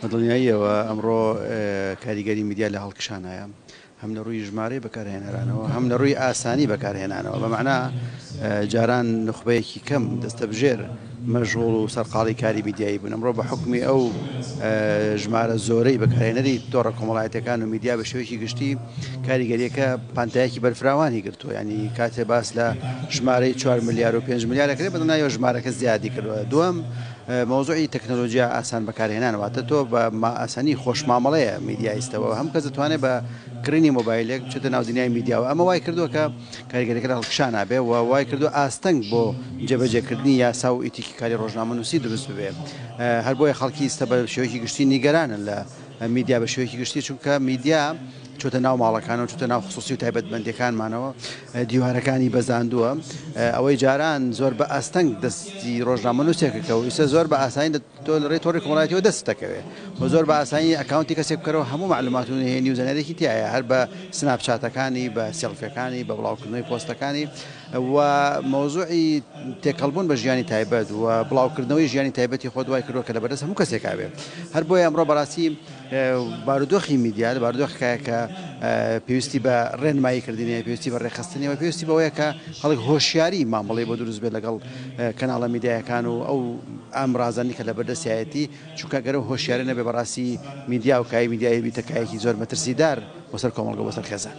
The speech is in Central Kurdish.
بەدڵنیاییەوە ئەمڕۆ کاریگەری میدیا لە هەڵکشانایە هەم لە ڕووی ژمارەی بەکارهێنەرانەوە هەم لە ڕووی ئاسانی بەکارهێنانەوە بەمەعنا جاران نخبەیەکی کەم دەستە بژێر مەژغوڵ و سەرقاڵی کاری میدیایی بوون. ئەمڕۆ بە حکمی ئەو ژمارە زۆرەی بەکارهێنەری تۆڕە کۆمەڵایەتەکان و میدیا بە شێوەیەکی گشتی کاریگەریەکە پانتایەکی بەرفراوانی گرتووە، ینی کاتێ باس لە ژمارەی 4 ملیار و 5 ملیارەکرێت بەدڵنیاییەوە ژمارەکە زیادی کردووە. دووەم مۆزوعی تەکنۆلۆژیا ئاسان بەکارهێنانەوەتە تۆ بە ئاسانی خۆشمامەڵەیە میدیایستەوە هەم کەس دەتوانێت بە کڕینی مۆبایلێک بچێتە ناو دنیای میدیاوە. ئەمە وای کردووە کە کاریگەریەکە هەڵکشان نابێ و وای کردو ئاستەنگ بۆ جێبەجێکردنی یاسا و ئیتیکی کاری ڕۆژنامەنووسی دروست ببێ. هەر بۆیە خەڵکی ئێستا بە شێوەیەکی گشتی نیگەرانن لە میدیا بە شێوەیەکی گشتی، چونکە میدیا چۆتە ناو ماڵەکانەوە چۆتە ناو خصوصی و تایبەتمەندیەکانمانەوە دیوارەکانی بەزاندووە. ئەوەی جاران زۆر بە ئاستەنگ دەستی ڕۆژنامەنووسێکەکە و ئیستا زۆر بە ئاسانی تۆ لە ڕێی تۆڕی کۆمەڵایەتیەوە دەست دەکەوێت و زۆر بە ئاسانی ئەکاونتی کەسێک بکەرەوە هەموو معلومات و نهێنی و زەنەرێکی تایە، هەر بە سناپچاتەکانی بە سێڵفیەکانی بە بڵاوکردنەوەی پۆستەکانی و مۆزوعی تێکەڵبوون بە ژیانی تایبەت و بڵاوکردنەوەی ژیانی تایبەتی خۆ دوای کردووە کە لە بەردەست هەموو کەسێکا بێت. هەر بۆیە ئەمڕۆ بەڕاستی بارودۆخی میدیا لە بارودۆخەکەیە کە پێویستی بە ڕێنماییکردنیە، پێویستی بە ڕێخستنیەوە، پێویستی بەوەیە کە خەڵک هۆشیاری مامەڵەی بۆ دروست بێت لەگەڵ کەناڵە میدیایەکان و ئەو ئامرازانی کە لە بەردەستایەتی، چونکە گەرە هۆشیارە نەبێ بەڕاستی میدیا و کای میدیایی بیتەکایەکی زۆر مەترسیدار بۆ سەر کۆمەڵگە بۆ سەر خێزان.